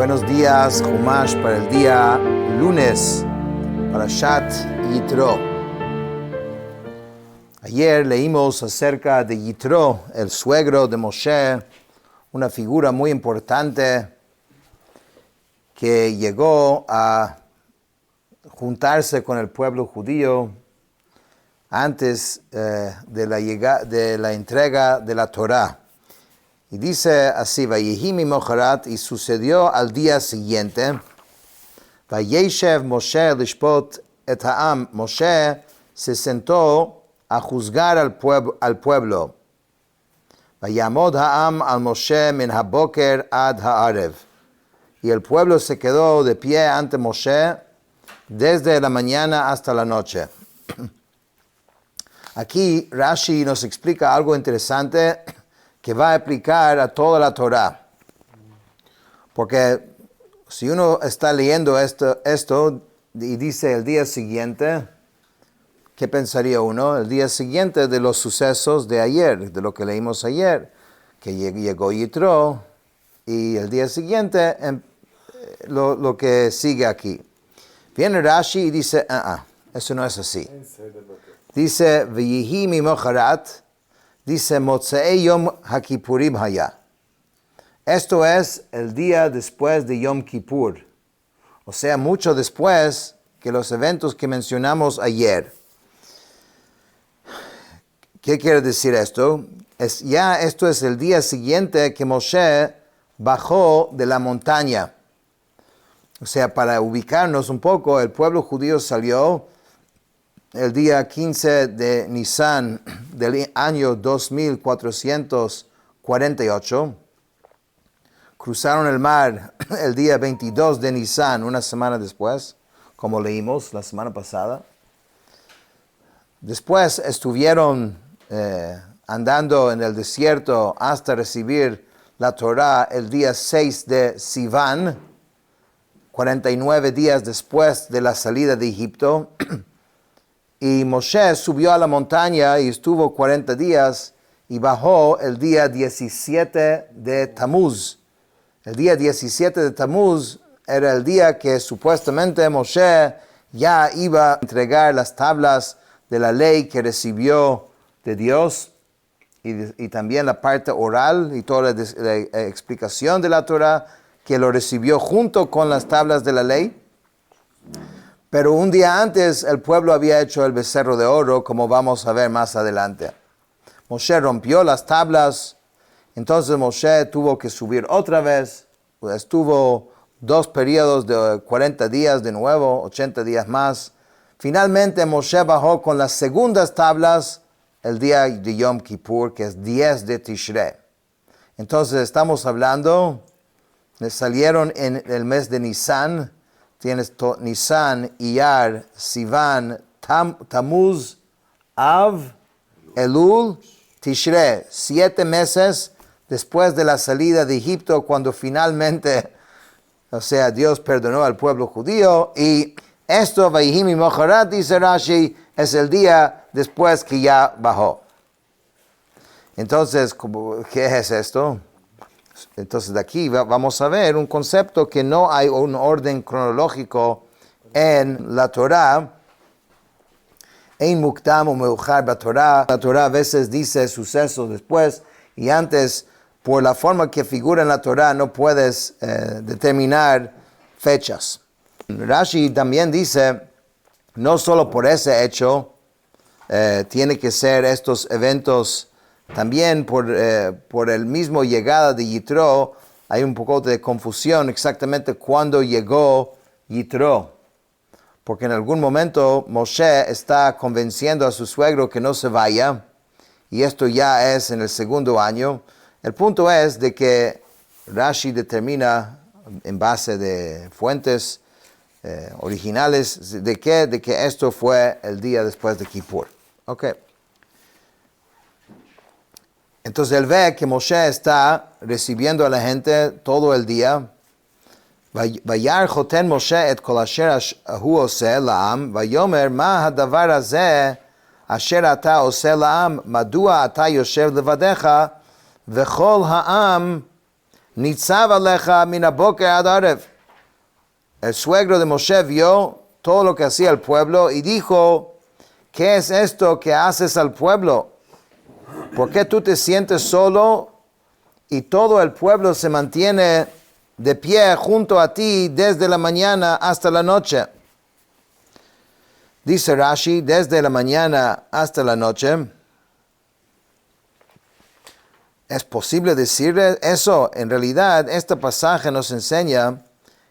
Buenos días, Chumash para el día lunes, Parashat Yitro. Ayer leímos acerca de Yitro, el suegro de Moshe, una figura muy importante que llegó a juntarse con el pueblo judío antes de la entrega de la Torá. Y dice así, Vayehi mimocharat, y sucedió al día siguiente, Vayeshev Moshe lishpot et ha'am, Moshe se sentó a juzgar al pueblo. Vayamod ha'am al Moshe min haboker ad ha'arev. Y el pueblo se quedó de pie ante Moshe desde la mañana hasta la noche. Aquí Rashi nos explica algo interesante que va a aplicar a toda la Torá. Porque si uno está leyendo esto y dice el día siguiente, ¿qué pensaría uno? El día siguiente de los sucesos de ayer, de lo que leímos ayer, que llegó Yitro, y el día siguiente lo que sigue aquí. Viene Rashi y dice, eso no es así. Dice, V'yihi mimocharat, dice, Motzei Yom HaKippurim haya. Esto es el día después de Yom Kippur. O sea, mucho después que los eventos que mencionamos ayer. ¿Qué quiere decir esto? Esto es el día siguiente que Moshe bajó de la montaña. O sea, para ubicarnos un poco, el pueblo judío salió el día 15 de Nisan del año 2448, cruzaron el mar el día 22 de Nisan, una semana después, como leímos la semana pasada. Después estuvieron andando en el desierto hasta recibir la Torá el día 6 de Sivan, 49 días después de la salida de Egipto. Y Moshe subió a la montaña y estuvo 40 días y bajó el día 17 de Tamuz. El día 17 de Tamuz era el día que supuestamente Moshe ya iba a entregar las tablas de la ley que recibió de Dios y también la parte oral y toda la explicación de la Torah que lo recibió junto con las tablas de la ley. Pero un día antes el pueblo había hecho el becerro de oro, como vamos a ver más adelante. Moshe rompió las tablas, entonces Moshe tuvo que subir otra vez. Estuvo 2 periodos de 40 días de nuevo, 80 días más. Finalmente Moshe bajó con las segundas tablas el día de Yom Kippur, que es 10 de Tishrei. Entonces estamos hablando, salieron en el mes de Nisan. Tienes Nisan, Iyar, Sivan, Tamuz, Av, Elul, Tishrei. 7 meses después de la salida de Egipto, cuando finalmente, Dios perdonó al pueblo judío. Y esto, Vayehi mimocharat, dice Rashi, es el día después que ya bajó. Entonces, ¿qué es esto? Entonces de aquí vamos a ver un concepto que no hay un orden cronológico en la Torá. Ein mukdam umeuchar b'Torá. La Torá a veces dice sucesos después y antes, por la forma que figura en la Torá, no puedes determinar fechas. Rashi también dice, no solo por ese hecho, tiene que ser estos eventos. También por el mismo llegada de Yitro, hay un poco de confusión exactamente cuándo llegó Yitro. Porque en algún momento Moshe está convenciendo a su suegro que no se vaya, y esto ya es en el segundo año. El punto es de que Rashi determina en base de fuentes originales de que esto fue el día después de Kippur. Okay. Entonces él ve que Moshe está recibiendo a la gente todo el día. Vayar choten Moshe et kol asher hu oseh la'am, vayomer ma hadavar hazeh asher ata oseh la'am, madua ata yoshev levadecha, vechol ha'am Nitzav alecha min haboker ad arev. El suegro de Moshe vio todo lo que hacía el pueblo y dijo, ¿qué es esto que haces al pueblo? ¿Por qué tú te sientes solo y todo el pueblo se mantiene de pie junto a ti desde la mañana hasta la noche? Dice Rashi, desde la mañana hasta la noche. ¿Es posible decir eso? En realidad, este pasaje nos enseña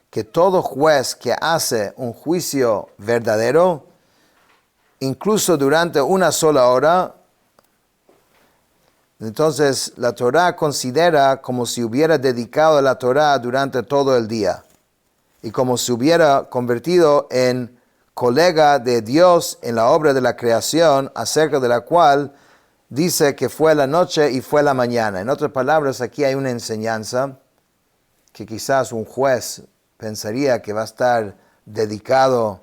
que todo juez que hace un juicio verdadero, incluso durante una sola hora, entonces la Torah considera como si hubiera dedicado la Torah durante todo el día y como si hubiera convertido en colega de Dios en la obra de la creación, acerca de la cual dice que fue la noche y fue la mañana. En otras palabras, aquí hay una enseñanza que quizás un juez pensaría que va a estar dedicado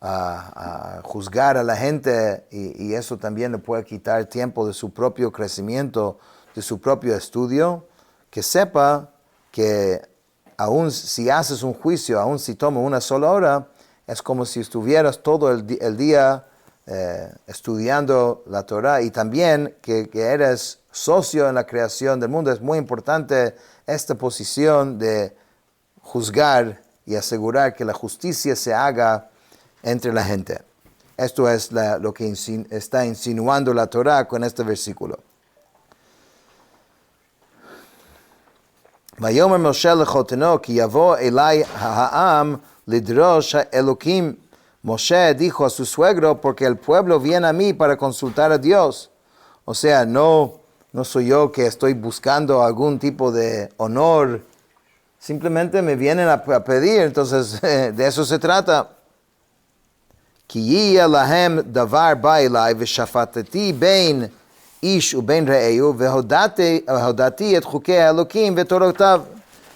a juzgar a la gente y eso también le puede quitar tiempo de su propio crecimiento, de su propio estudio. Que sepa que aun si haces un juicio, aun si toma una sola hora, es como si estuvieras todo el día estudiando la Torah, y también que eres socio en la creación del mundo. Es muy importante esta posición de juzgar y asegurar que la justicia se haga entre la gente. Esto es lo que está insinuando la Torah con este versículo. Vayomer Moshe lechoteno ki yavo elai ha'am lidrosh ha'elokim. Moshe dijo a su suegro, porque el pueblo viene a mí para consultar a Dios. O sea, no soy yo que estoy buscando algún tipo de honor. Simplemente me vienen a pedir. Entonces, de eso se trata. Ki yiyeh lahem davar ba elai v'shafatati bein ish ubein re'eu v'hodati et chukei ha'elokim v'torotav.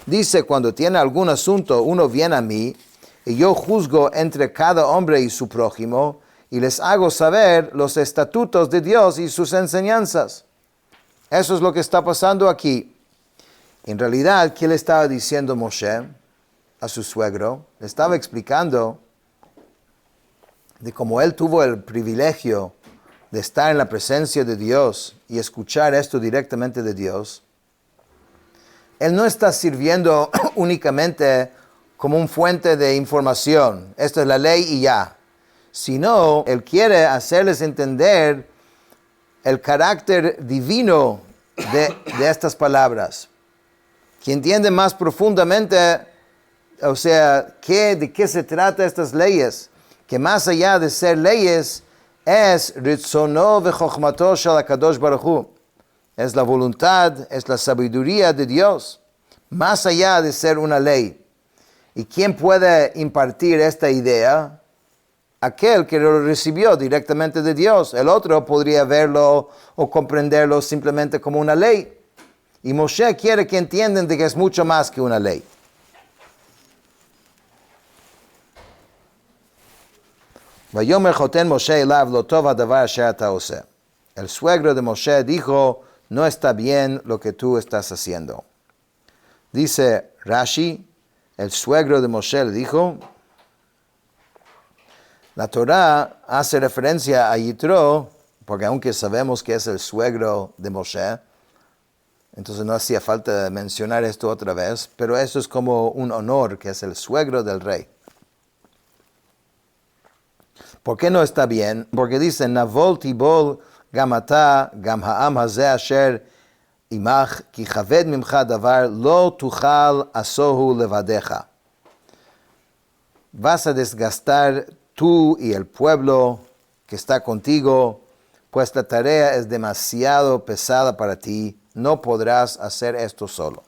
Dice, cuando tiene algún asunto, uno viene a mí, y yo juzgo entre cada hombre y su prójimo, y les hago saber los estatutos de Dios y sus enseñanzas. Eso es lo que está pasando aquí. En realidad, ¿qué le estaba diciendo Moshe a su suegro? Le estaba explicando de cómo él tuvo el privilegio de estar en la presencia de Dios y escuchar esto directamente de Dios. Él no está sirviendo únicamente como un fuente de información. Esta es la ley y ya. Sino, él quiere hacerles entender el carácter divino de estas palabras. Que entiende más profundamente, o sea, de qué se trata estas leyes. Que más allá de ser leyes, es ritzono v'chochmato shel HaKadosh Baruch Hu. Es la voluntad, es la sabiduría de Dios. Más allá de ser una ley. ¿Y quién puede impartir esta idea? Aquel que lo recibió directamente de Dios. El otro podría verlo o comprenderlo simplemente como una ley. Y Moshe quiere que entiendan de que es mucho más que una ley. Vayomer choten Moshe elav lo tov hadavar asher ata oseh. El suegro de Moshe dijo, no está bien lo que tú estás haciendo. Dice Rashi, el suegro de Moshe le dijo, la Torah hace referencia a Yitro, porque aunque sabemos que es el suegro de Moshe, entonces no hacía falta mencionar esto otra vez, pero eso es como un honor, que es el suegro del rey. ¿Por qué no está bien? Porque dice, Navol tibol gamata gam ha'am hazeh asher imach ki chaved mimcha davar lo tuchal asohu levadeja. Vas a desgastar tú y el pueblo que está contigo, pues la tarea es demasiado pesada para ti, no podrás hacer esto solo.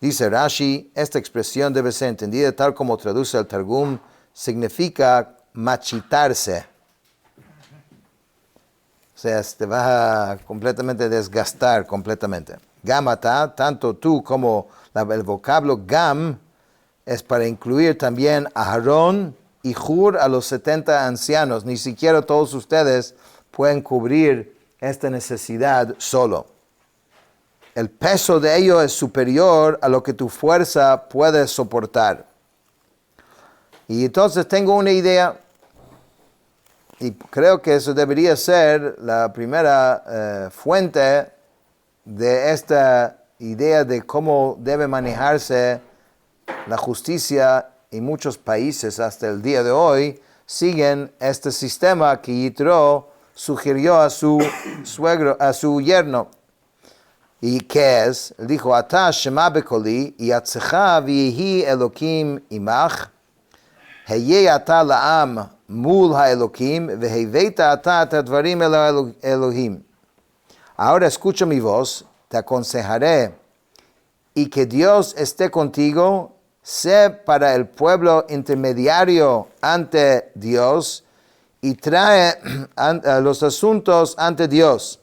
Dice Rashi, esta expresión debe ser entendida tal como traduce el Targum, significa machitarse. O sea, te vas a completamente desgastar completamente. Gamata, tanto tú como el vocablo gam, es para incluir también a Aarón y Hur, a los 70 ancianos. Ni siquiera todos ustedes pueden cubrir esta necesidad solo. el peso de ello es superior a lo que tu fuerza puede soportar. Y entonces tengo una idea, y creo que eso debería ser la primera fuente de esta idea de cómo debe manejarse la justicia, y muchos países hasta el día de hoy siguen este sistema que Yitro sugirió a su suegro, a su yerno. ¿Y qué es? Él dijo, Ata shema bekoli, yatzecha v'yehi Elokim imach, heye ata la'am mul ha'elokim, v'heveita ata et advarim el Elohim. Ahora escucha mi voz, te aconsejaré, y que Dios esté contigo, sé para el pueblo intermediario ante Dios, y trae los asuntos ante Dios.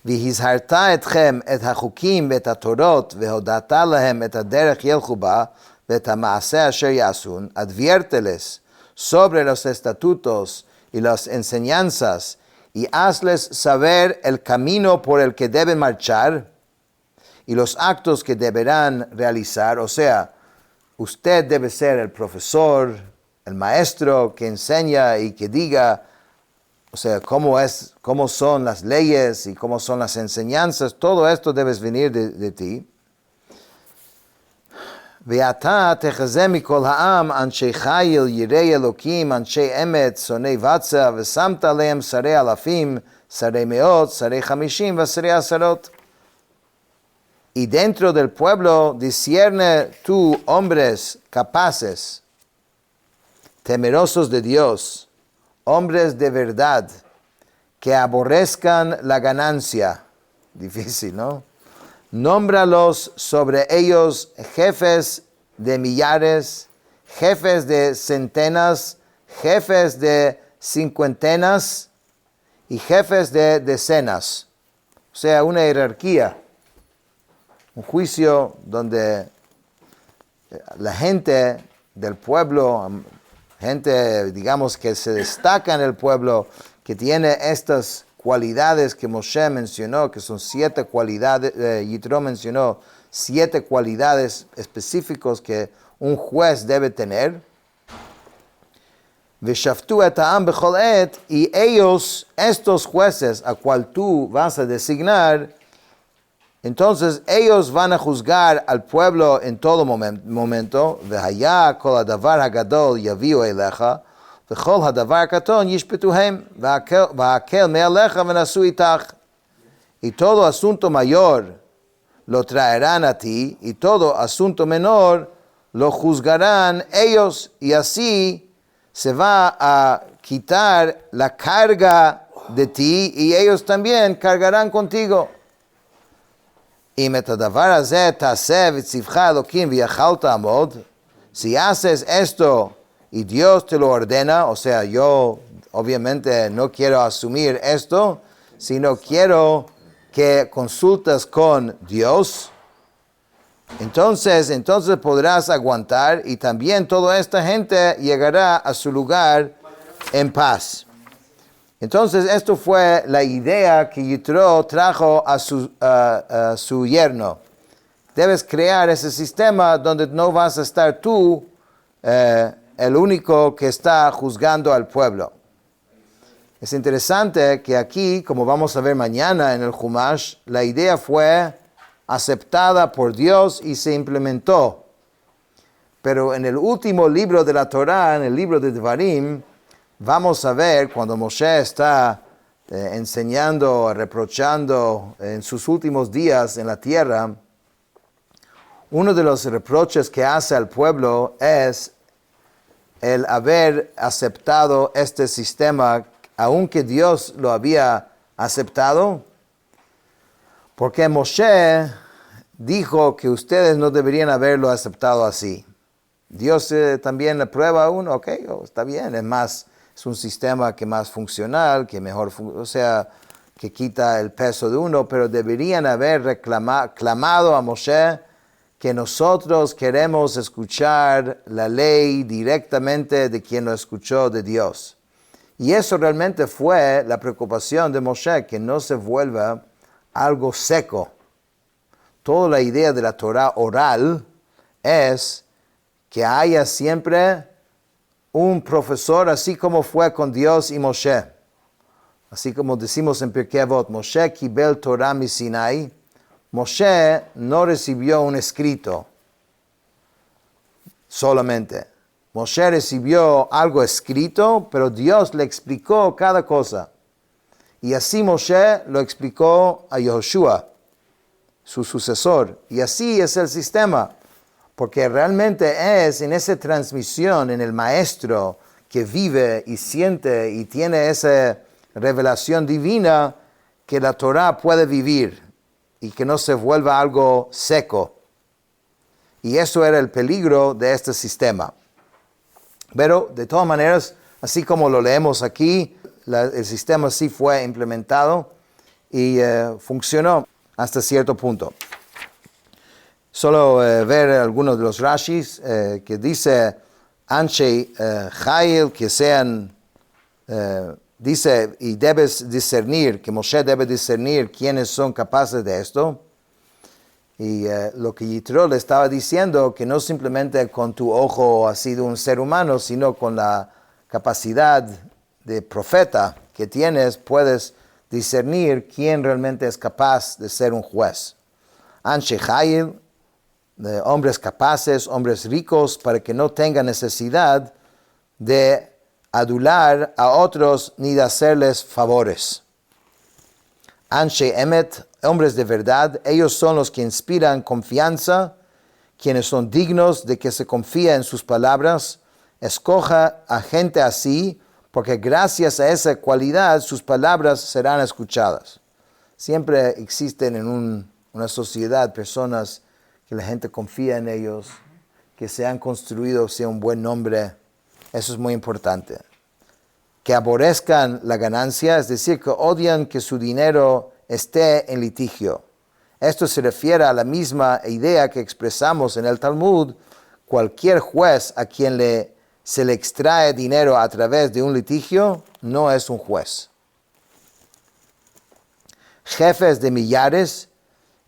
והזהרת אתכם את החוקים ואת התורות, והודעת להם את הדרך ילכו בה, ואת המעשה אשר יעשון, adviérteles sobre los estatutos y las enseñanzas, y hazles saber el camino por el que deben marchar, y los actos que deberán realizar. O sea, usted debe ser el profesor, el maestro que enseña y que diga, o sea, cómo son las leyes y cómo son las enseñanzas. Todo esto debe venir de ti. ואתה תחזה מכל העם אנשי חיל, יראי אלוקים, אנשי אמת, שונאי בצע, ושמת עליהם שרי אלפים, שרי מאות, שרי 50 ושרי עשרות. Y dentro del pueblo discierne tú hombres capaces, temerosos de Dios, hombres de verdad, que aborrezcan la ganancia. Difícil, ¿no? Nómbralos sobre ellos jefes de millares, jefes de centenas, jefes de cincuentenas y jefes de decenas. O sea, una jerarquía, un juicio donde la gente del pueblo, gente, digamos, que se destaca en el pueblo, que tiene estas cualidades que Moshe mencionó, que son 7 cualidades, Yitro mencionó 7 cualidades específicas que un juez debe tener. Veshaftu et ha'am bechol et, y ellos, estos jueces a cual tú vas a designar, entonces ellos van a juzgar al pueblo en todo momento. Vehaya kol hadavar hagadol yaviu elecha, וכל הדבר הקטון ישפטוהם, והקל מעליך ונשאו איתך. Y todo asunto mayor lo traerán a ti, y todo asunto menor lo juzgarán ellos, y así se va a quitar la carga de ti, y ellos también cargarán contigo. אם את הדבר הזה תעשה וציווך אלוקים ויכלת עמוד, si haces esto y Dios te lo ordena, o sea, yo obviamente no quiero asumir esto, sino quiero que consultes con Dios, entonces podrás aguantar, y también toda esta gente llegará a su lugar en paz. Entonces, esto fue la idea que Yitro trajo a su yerno. Debes crear ese sistema donde no vas a estar tú el único que está juzgando al pueblo. Es interesante que aquí, como vamos a ver mañana en el Humash, la idea fue aceptada por Dios y se implementó. Pero en el último libro de la Torá, en el libro de Devarim, vamos a ver cuando Moshe está enseñando, reprochando en sus últimos días en la tierra, uno de los reproches que hace al pueblo es el haber aceptado este sistema, aunque Dios lo había aceptado, porque Moshe dijo que ustedes no deberían haberlo aceptado así. Dios también aprueba a uno, ok, está bien, es un sistema que más funcional, que mejor, o sea, que quita el peso de uno, pero deberían haber clamado a Moshe que nosotros queremos escuchar la ley directamente de quien lo escuchó de Dios. Y eso realmente fue la preocupación de Moshe, que no se vuelva algo seco, toda la idea de la Torah oral es que haya siempre un profesor, así como fue con Dios y Moshe. Así como decimos en Pirkei Avot, Moshe kibel Torah mi Sinai. Moshe no recibió un escrito solamente. Moshe recibió algo escrito, pero Dios le explicó cada cosa. Y así Moshe lo explicó a Yehoshua, su sucesor. Y así es el sistema, porque realmente es en esa transmisión, en el maestro que vive y siente y tiene esa revelación divina, que la Torah puede vivir y que no se vuelva algo seco. Y eso era el peligro de este sistema. Pero de todas maneras, así como lo leemos aquí, el sistema sí fue implementado y funcionó hasta cierto punto. Solo ver algunos de los Rashis que dice Anshe Chayil, que sean, dice, y debes discernir, que Moshe debe discernir quiénes son capaces de esto. Y lo que Yitro le estaba diciendo, que no simplemente con tu ojo así de un ser humano, sino con la capacidad de profeta que tienes, puedes discernir quién realmente es capaz de ser un juez. Anshe Chayil, de hombres capaces, hombres ricos, para que no tengan necesidad de adular a otros ni de hacerles favores. Anshe Emet, hombres de verdad, ellos son los que inspiran confianza, quienes son dignos de que se confíe en sus palabras. Escoja a gente así, porque gracias a esa cualidad sus palabras serán escuchadas. Siempre existen en una sociedad personas que la gente confía en ellos, que se han construido sea un buen nombre. Eso es muy importante. Que aborrezcan la ganancia, es decir, que odian que su dinero esté en litigio. Esto se refiere a la misma idea que expresamos en el Talmud. Cualquier juez a quien se le extrae dinero a través de un litigio no es un juez. Jefes de millares,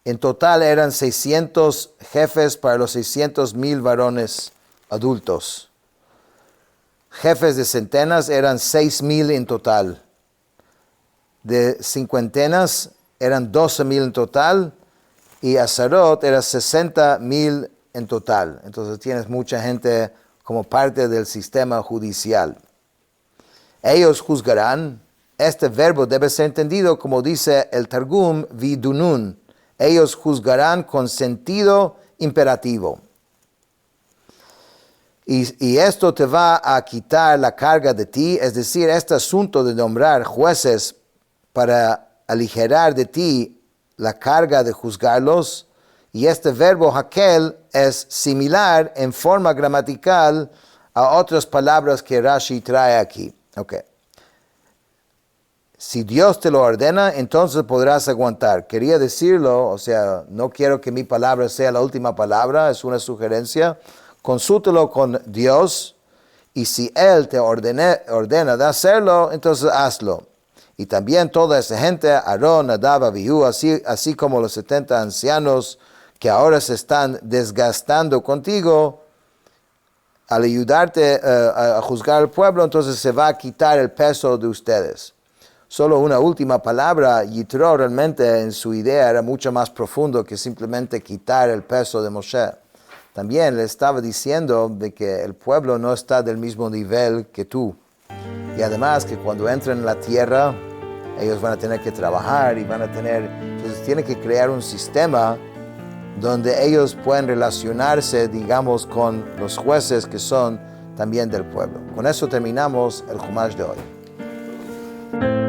en total eran 600 jefes para los 600,000 varones adultos. Jefes de centenas eran 6,000 en total. De cincuentenas eran 12,000 en total. Y Azarot era 60,000 en total. Entonces tienes mucha gente como parte del sistema judicial. Ellos juzgarán. Este verbo debe ser entendido como dice el Targum vidunun. Ellos juzgarán con sentido imperativo. Y esto te va a quitar la carga de ti, es decir, este asunto de nombrar jueces para aligerar de ti la carga de juzgarlos. Y este verbo hakel es similar en forma gramatical a otras palabras que Rashi trae aquí. Okay. Si Dios te lo ordena, entonces podrás aguantar. Quería decirlo, o sea, no quiero que mi palabra sea la última palabra, es una sugerencia. Consúltalo con Dios y si Él te ordena de hacerlo, entonces hazlo. Y también toda esa gente, Aarón, Nadab, Abiú, así como los 70 ancianos que ahora se están desgastando contigo, al ayudarte a juzgar al pueblo, entonces se va a quitar el peso de ustedes. Solo una última palabra, Yitro realmente en su idea era mucho más profundo que simplemente quitar el peso de Moshe. También le estaba diciendo de que el pueblo no está del mismo nivel que tú. Y además que cuando entren en la tierra, ellos van a tener que trabajar y van a tener... Entonces tiene que crear un sistema donde ellos pueden relacionarse, digamos, con los jueces que son también del pueblo. Con eso terminamos el Jumash de hoy.